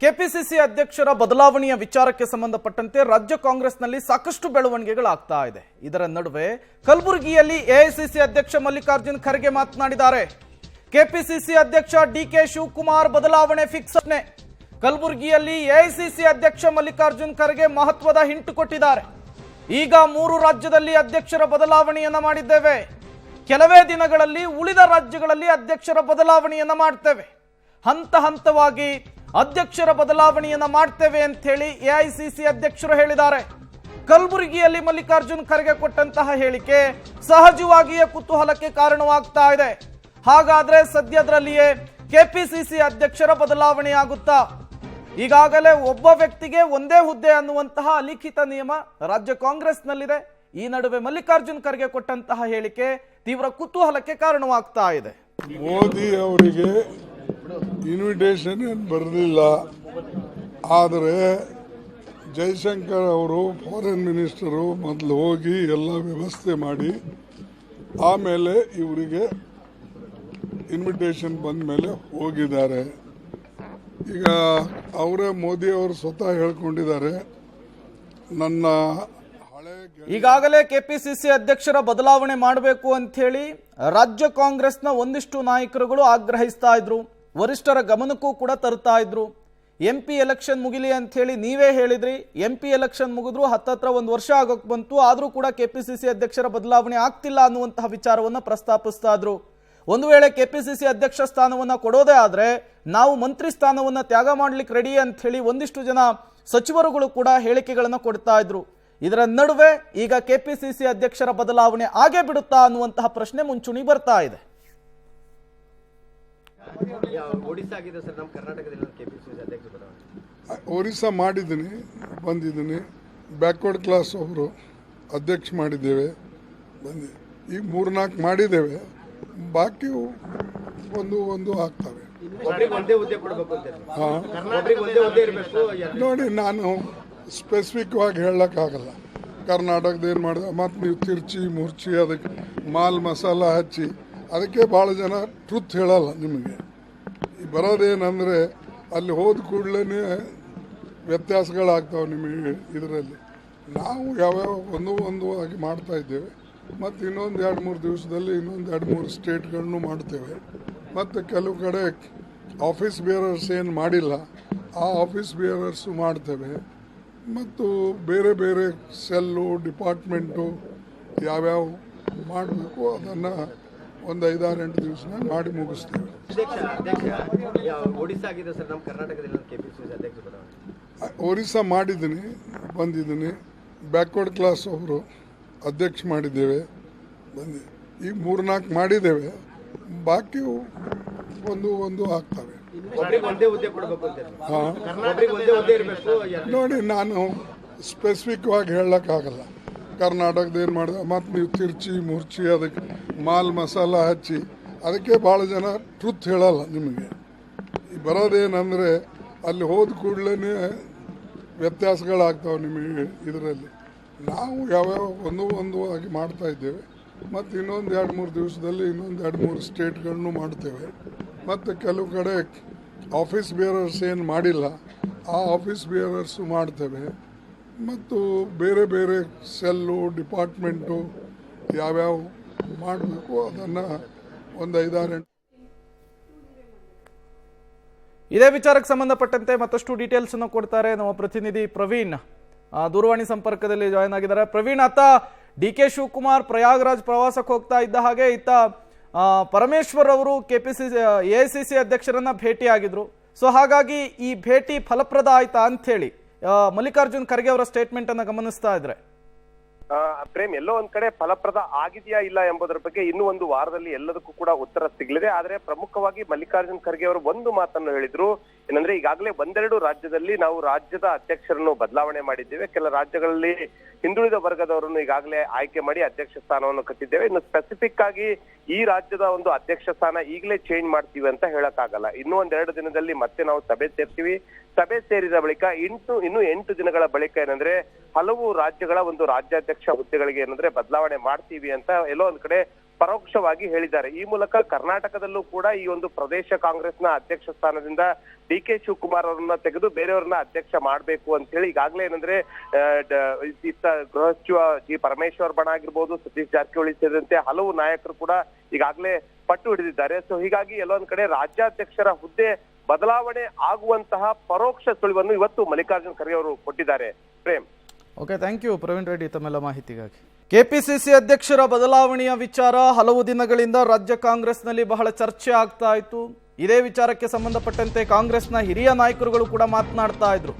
KPCC ಅಧ್ಯಕ್ಷರ ಬದಲಾವಣೆಯ ವಿಚಾರಕ್ಕೆ ಸಂಬಂಧಪಟ್ಟಂತೆ ರಾಜ್ಯ ಕಾಂಗ್ರೆಸ್ನಲ್ಲಿ ಸಾಕಷ್ಟು ಬೆಳವಣಿಗೆಗಳಾಗ್ತಾ ಇದೆ. ಇದರ ನಡುವೆ ಕಲಬುರಗಿಯಲ್ಲಿ ಎಐಸಿಸಿ ಅಧ್ಯಕ್ಷ ಮಲ್ಲಿಕಾರ್ಜುನ್ ಖರ್ಗೆ ಮಾತನಾಡಿದ್ದಾರೆ. ಕೆಪಿಸಿಸಿ ಅಧ್ಯಕ್ಷ ಡಿಕೆ ಶಿವಕುಮಾರ್ ಬದಲಾವಣೆ ಫಿಕ್ಸ್. ಕಲಬುರಗಿಯಲ್ಲಿ ಎಐಸಿಸಿ ಅಧ್ಯಕ್ಷ ಮಲ್ಲಿಕಾರ್ಜುನ್ ಖರ್ಗೆ ಮಹತ್ವದ ಹಿಂಟ್ ಕೊಟ್ಟಿದ್ದಾರೆ. ಈಗ 3 ರಾಜ್ಯದಲ್ಲಿ ಅಧ್ಯಕ್ಷರ ಬದಲಾವಣೆಯನ್ನ ಮಾಡಿದ್ದೇವೆ. ಕೆಲವೇ ದಿನಗಳಲ್ಲಿ ಉಳಿದ ರಾಜ್ಯಗಳಲ್ಲಿ ಅಧ್ಯಕ್ಷರ ಬದಲಾವಣೆಯನ್ನ ಮಾಡ್ತೇವೆ. ಹಂತ ಹಂತವಾಗಿ ಅಧ್ಯಕ್ಷರ ಬದಲಾವಣೆಯನ್ನ ಮಾಡ್ತೇವೆ ಅಂತ ಹೇಳಿ ಎಐಸಿಸಿ ಅಧ್ಯಕ್ಷರು ಹೇಳಿದ್ದಾರೆ. ಕಲಬುರಗಿಯಲ್ಲಿ ಮಲ್ಲಿಕಾರ್ಜುನ್ ಖರ್ಗೆ ಕೊಟ್ಟಂತಹ ಹೇಳಿಕೆ ಸಹಜವಾಗಿಯೇ ಕುತೂಹಲಕ್ಕೆ ಕಾರಣವಾಗ್ತಾ ಇದೆ. ಹಾಗಾದ್ರೆ ಸದ್ಯದಲ್ಲಿಯೇ ಕೆಪಿಸಿಸಿ ಅಧ್ಯಕ್ಷರ ಬದಲಾವಣೆ ಆಗುತ್ತಾ? ಈಗಾಗಲೇ ಒಬ್ಬ ವ್ಯಕ್ತಿಗೆ ಒಂದೇ ಹುದ್ದೆ ಅನ್ನುವಂತಹ ಅಲಿಖಿತ ನಿಯಮ ರಾಜ್ಯ ಕಾಂಗ್ರೆಸ್ನಲ್ಲಿದೆ. ಈ ನಡುವೆ ಮಲ್ಲಿಕಾರ್ಜುನ್ ಖರ್ಗೆ ಕೊಟ್ಟಂತಹ ಹೇಳಿಕೆ ತೀವ್ರ ಕುತೂಹಲಕ್ಕೆ ಕಾರಣವಾಗ್ತಾ ಇದೆ. ಮೋದಿ ಅವರಿಗೆ ಇನ್ವಿಟೇಷನ್ ಏನು ಬರಲಿಲ್ಲ, ಆದರೆ ಜೈಶಂಕರ್ ಅವರು ಫಾರಿನ್ ಮಿನಿಸ್ಟರು ಮೊದಲು ಹೋಗಿ ಎಲ್ಲ ವ್ಯವಸ್ಥೆ ಮಾಡಿ ಆಮೇಲೆ ಇವರಿಗೆ ಇನ್ವಿಟೇಷನ್ ಬಂದ ಮೇಲೆ ಹೋಗಿದ್ದಾರೆ. ಈಗ ಅವರೇ ಮೋದಿ ಅವರು ಸ್ವತಃ ಹೇಳ್ಕೊಂಡಿದ್ದಾರೆ, ನನ್ನ ಈಗಾಗಲೇ ಕೆಪಿಸಿಸಿ ಅಧ್ಯಕ್ಷರ ಬದಲಾವಣೆ ಮಾಡಬೇಕು ಅಂತ ಹೇಳಿ ರಾಜ್ಯ ಕಾಂಗ್ರೆಸ್ನ ಒಂದಿಷ್ಟು ನಾಯಕರುಗಳು ಆಗ್ರಹಿಸ್ತಾ ಇದ್ರು. ವರಿಷ್ಠರ ಗಮನಕ್ಕೂ ಕೂಡ ತರ್ತಾ ಇದ್ರು. MP ಎಲೆಕ್ಷನ್ ಮುಗಿಲಿ ಅಂತ ಹೇಳಿ ನೀವೇ ಹೇಳಿದ್ರಿ. MP ಎಲೆಕ್ಷನ್ ಮುಗಿದ್ರು ಹತ್ತತ್ರ 1 ವರ್ಷ ಆಗೋಕ್ ಬಂತು. ಆದ್ರೂ ಕೂಡ ಕೆಪಿಸಿಸಿ ಅಧ್ಯಕ್ಷರ ಬದಲಾವಣೆ ಆಗ್ತಿಲ್ಲ ಅನ್ನುವಂತಹ ವಿಚಾರವನ್ನ ಪ್ರಸ್ತಾಪಿಸ್ತಾ ಇದ್ರು. ಒಂದು ವೇಳೆ ಕೆಪಿಸಿಸಿ ಅಧ್ಯಕ್ಷ ಸ್ಥಾನವನ್ನ ಕೊಡೋದೇ ಆದ್ರೆ ನಾವು ಮಂತ್ರಿ ಸ್ಥಾನವನ್ನ ತ್ಯಾಗ ಮಾಡ್ಲಿಕ್ಕೆ ರೆಡಿ ಅಂತ ಹೇಳಿ ಒಂದಿಷ್ಟು ಜನ ಸಚಿವರುಗಳು ಕೂಡ ಹೇಳಿಕೆಗಳನ್ನ ಕೊಡ್ತಾ ಇದ್ರು. ಇದರ ನಡುವೆ ಈಗ ಕೆಪಿಸಿಸಿ ಅಧ್ಯಕ್ಷರ ಬದಲಾವಣೆ ಆಗೇ ಬಿಡುತ್ತಾ ಅನ್ನುವಂತಹ ಪ್ರಶ್ನೆ ಮುಂಚೂಣಿ ಬರ್ತಾ ಇದೆ. ಒರಿಸ್ಸಾ ಮಾಡಿದ್ದೀನಿ, ಬಂದಿದ್ದೀನಿ. ಬ್ಯಾಕ್ವರ್ಡ್ ಕ್ಲಾಸ್ ಅವರು ಅಧ್ಯಕ್ಷ ಮಾಡಿದ್ದೇವೆ, ಈಗ 3-4 ಮಾಡಿದ್ದೇವೆ. ಬಾಕಿ ಒಂದು ಆಗ್ತವೆ. ನೋಡಿ, ನಾನು ಸ್ಪೆಸಿಫಿಕ್ ಆಗಿ ಹೇಳಕ್ಕಾಗಲ್ಲ. ಕರ್ನಾಟಕದ ಏನು ಮಾಡಿದೆ, ಮತ್ತು ನೀವು ತಿರ್ಚಿ ಮುರ್ಚಿ ಅದಕ್ಕೆ ಮಾಲ್ ಮಸಾಲ ಹಚ್ಚಿ ಅದಕ್ಕೆ ಭಾಳ ಜನ ಟ್ರುತ್ ಹೇಳಲ್ಲ. ನಿಮಗೆ ಬರೋದೇನೆಂದರೆ ಅಲ್ಲಿ ಹೋದ ಕೂಡಲೇ ವ್ಯತ್ಯಾಸಗಳಾಗ್ತಾವೆ ನಿಮಗೆ. ಇದರಲ್ಲಿ ನಾವು ಯಾವ್ಯಾವ ಒಂದು ಆಗಿ ಮಾಡ್ತಾ ಇದ್ದೇವೆ. ಮತ್ತು ಇನ್ನೊಂದು 2-3 ದಿವಸದಲ್ಲಿ ಇನ್ನೊಂದು 2-3 ಸ್ಟೇಟ್ಗಳನ್ನು ಮಾಡ್ತೇವೆ. ಮತ್ತು ಕೆಲವು ಕಡೆ ಆಫೀಸ್ ಬೇರರ್ಸ್ ಏನು ಮಾಡಿಲ್ಲ, ಆ ಆಫೀಸ್ ಬೇರರ್ಸು ಮಾಡ್ತೇವೆ. ಮತ್ತು ಬೇರೆ ಬೇರೆ ಸೆಲ್ಲು ಡಿಪಾರ್ಟ್ಮೆಂಟು ಯಾವ್ಯಾವ ಮಾಡಬೇಕು ಅದನ್ನು ಒಂದು 5-8 ದಿವಸನಾಗ ಮಾಡಿ ಮುಗಿಸ್ತೇವೆ. ಒರಿಸ್ಸಾ ಮಾಡಿದ್ದೀನಿ, ಬಂದಿದ್ದೀನಿ. ಬ್ಯಾಕ್ವರ್ಡ್ ಕ್ಲಾಸ್ ಅವರು ಅಧ್ಯಕ್ಷ ಮಾಡಿದ್ದೇವೆ, ಈಗ 3-4 ಮಾಡಿದ್ದೇವೆ. ಬಾಕಿ ಒಂದು ಆಗ್ತವೆ. ನೋಡಿ, ನಾನು ಸ್ಪೆಸಿಫಿಕ್ ಆಗಿ ಹೇಳಕ್ಕಾಗಲ್ಲ. ಕರ್ನಾಟಕದ ಏನು ಮಾಡಿದೆ, ಮತ್ತು ನೀವು ತಿರ್ಚಿ ಮುರ್ಚಿ ಅದಕ್ಕೆ ಮಾಲ್ ಮಸಾಲ ಹಚ್ಚಿ ಅದಕ್ಕೆ ಭಾಳ ಜನ ಟ್ರುತ್ ಹೇಳಲ್ಲ. ನಿಮಗೆ ಬರೋದೇನೆಂದರೆ ಅಲ್ಲಿ ಹೋದ ಕೂಡಲೇ ವ್ಯತ್ಯಾಸಗಳಾಗ್ತಾವೆ ನಿಮಗೆ. ಇದರಲ್ಲಿ ನಾವು ಯಾವ್ಯಾವ ಒಂದು ಆಗಿ ಮಾಡ್ತಾ ಇದ್ದೇವೆ. ಮತ್ತು ಇನ್ನೊಂದು 2-3 ದಿವಸದಲ್ಲಿ ಇನ್ನೊಂದು 2-3 ಸ್ಟೇಟ್ಗಳನ್ನು ಮಾಡ್ತೇವೆ. ಮತ್ತು ಕೆಲವು ಕಡೆ ಆಫೀಸ್ ಬೇರರ್ಸ್ ಏನು ಮಾಡಿಲ್ಲ, ಆ ಆಫೀಸ್ ಬೇರರ್ಸು ಮಾಡ್ತೇವೆ. ಮತ್ತು ಬೇರೆ ಬೇರೆ ಸೆಲ್ಲು ಡಿಪಾರ್ಟ್ಮೆಂಟು ಯಾವ್ಯಾವ ಮಾಡಬೇಕು ಅದನ್ನು ಒಂದು 5-8. ಇದೇ ವಿಚಾರಕ್ಕೆ ಸಂಬಂಧಪಟ್ಟಂತೆ ಮತ್ತಷ್ಟು ಡೀಟೇಲ್ಸ್ ಅನ್ನು ಕೊಡ್ತಾರೆ ನಮ್ಮ ಪ್ರತಿನಿಧಿ ಪ್ರವೀಣ್. ದೂರವಾಣಿ ಸಂಪರ್ಕದಲ್ಲಿ ಜಾಯ್ನ್ ಆಗಿದ್ದಾರೆ. ಪ್ರವೀಣ್, ಆತ ಡಿಕೆ ಶಿವಕುಮಾರ್ ಪ್ರಯಾಗ್ರಾಜ್ ಪ್ರವಾಸಕ್ಕೆ ಹೋಗ್ತಾ ಇದ್ದ ಹಾಗೆ ಇತ್ತ ಪರಮೇಶ್ವರ್ ಅವರು ಕೆಪಿಸಿಸಿ ಎಐಸಿಸಿ ಅಧ್ಯಕ್ಷರನ್ನ ಭೇಟಿಯಾಗಿದ್ರು. ಸೊ ಹಾಗಾಗಿ ಈ ಭೇಟಿ ಫಲಪ್ರದ ಆಯ್ತಾ ಅಂತ ಹೇಳಿ ಮಲ್ಲಿಕಾರ್ಜುನ್ ಖರ್ಗೆ ಅವರ ಸ್ಟೇಟ್ಮೆಂಟ್ ಅನ್ನ ಗಮನಿಸ್ತಾ ಇದ್ರೆ ಪ್ರೇಮ್, ಎಲ್ಲೋ ಒಂದ್ ಕಡೆ ಫಲಪ್ರದ ಆಗಿದೆಯಾ ಇಲ್ಲ ಎಂಬುದರ ಬಗ್ಗೆ ಇನ್ನೂ 1 ವಾರದಲ್ಲಿ ಎಲ್ಲದಕ್ಕೂ ಕೂಡ ಉತ್ತರ ಸಿಗಲಿದೆ. ಆದ್ರೆ ಪ್ರಮುಖವಾಗಿ ಮಲ್ಲಿಕಾರ್ಜುನ್ ಖರ್ಗೆ ಅವರು ಒಂದು ಮಾತನ್ನು ಹೇಳಿದ್ರು. ಏನಂದ್ರೆ, ಈಗಾಗಲೇ 1-2 ರಾಜ್ಯದಲ್ಲಿ ನಾವು ರಾಜ್ಯದ ಅಧ್ಯಕ್ಷರನ್ನು ಬದಲಾವಣೆ ಮಾಡಿದ್ದೇವೆ. ಕೆಲ ರಾಜ್ಯಗಳಲ್ಲಿ ಹಿಂದುಳಿದ ವರ್ಗದವರನ್ನು ಈಗಾಗಲೇ ಆಯ್ಕೆ ಮಾಡಿ ಅಧ್ಯಕ್ಷ ಸ್ಥಾನವನ್ನು ಕಟ್ಟಿದ್ದೇವೆ. ಇನ್ನು ಸ್ಪೆಸಿಫಿಕ್ ಆಗಿ ಈ ರಾಜ್ಯದ ಒಂದು ಅಧ್ಯಕ್ಷ ಸ್ಥಾನ ಈಗಲೇ ಚೇಂಜ್ ಮಾಡ್ತೀವಿ ಅಂತ ಹೇಳಕ್ಕಾಗಲ್ಲ. ಇನ್ನೂ 1-2 ದಿನದಲ್ಲಿ ಮತ್ತೆ ನಾವು ಸಭೆ ಸೇರ್ತೀವಿ. ಸಭೆ ಸೇರಿದ ಬಳಿಕ ಇನ್ನು 8 ದಿನಗಳ ಬಳಿಕ ಏನಂದ್ರೆ ಹಲವು ರಾಜ್ಯಗಳ ಒಂದು ರಾಜ್ಯಾಧ್ಯಕ್ಷ ಹುದ್ದೆಗಳಿಗೆ ಏನಂದ್ರೆ ಬದಲಾವಣೆ ಮಾಡ್ತೀವಿ ಅಂತ ಎಲ್ಲೋ ಒಂದ್ ಕಡೆ ಪರೋಕ್ಷವಾಗಿ ಹೇಳಿದ್ದಾರೆ. ಈ ಮೂಲಕ ಕರ್ನಾಟಕದಲ್ಲೂ ಕೂಡ ಈ ಒಂದು ಪ್ರದೇಶ ಕಾಂಗ್ರೆಸ್ನ ಅಧ್ಯಕ್ಷ ಸ್ಥಾನದಿಂದ DK ಶಿವಕುಮಾರ್ ಅವರನ್ನ ತೆಗೆದು ಬೇರೆಯವ್ರನ್ನ ಅಧ್ಯಕ್ಷ ಮಾಡಬೇಕು ಅಂತ ಹೇಳಿ ಈಗಾಗಲೇ ಏನಂದ್ರೆ ಇತ್ತ ಗೃಹ ಸಚಿವ ಜಿ ಪರಮೇಶ್ವರ್ ಬಣ ಆಗಿರ್ಬೋದು, ಸತೀಶ್ ಜಾರಕಿಹೊಳಿ ಸೇರಿದಂತೆ ಹಲವು ನಾಯಕರು ಕೂಡ ಈಗಾಗಲೇ ಪಟ್ಟು ಹಿಡಿದಿದ್ದಾರೆ. ಸೊ ಹೀಗಾಗಿ ಎಲ್ಲೊಂದ್ ಕಡೆ ರಾಜ್ಯಾಧ್ಯಕ್ಷರ ಹುದ್ದೆ ಬದಲಾವಣೆ ಆಗುವಂತಹ ಪರೋಕ್ಷ ಸುಳಿವನ್ನು ಇವತ್ತು ಮಲ್ಲಿಕಾರ್ಜುನ್ ಖರ್ಗೆ ಅವರು ಕೊಟ್ಟಿದ್ದಾರೆ. Prem. Okay, thank you Praveen Reddy ತಮ್ಮೆಲ್ಲ ಮಾಹಿತಿಗಾಗಿ. ಕೆಪಿಸಿಸಿ ಅಧ್ಯಕ್ಷರ ಬದಲಾವಣೆಯ ವಿಚಾರ ಹಲವು ದಿನಗಳಿಂದ ರಾಜ್ಯ ಕಾಂಗ್ರೆಸ್ನಲ್ಲಿ ಬಹಳ ಚರ್ಚೆ ಆಗ್ತಾ ಇತ್ತು. ಇದೇ ವಿಚಾರಕ್ಕೆ ಸಂಬಂಧಪಟ್ಟಂತೆ ಕಾಂಗ್ರೆಸ್ನ ಹಿರಿಯ ನಾಯಕರುಗಳು ಕೂಡ ಮಾತನಾಡ್ತಾ ಇದ್ರು.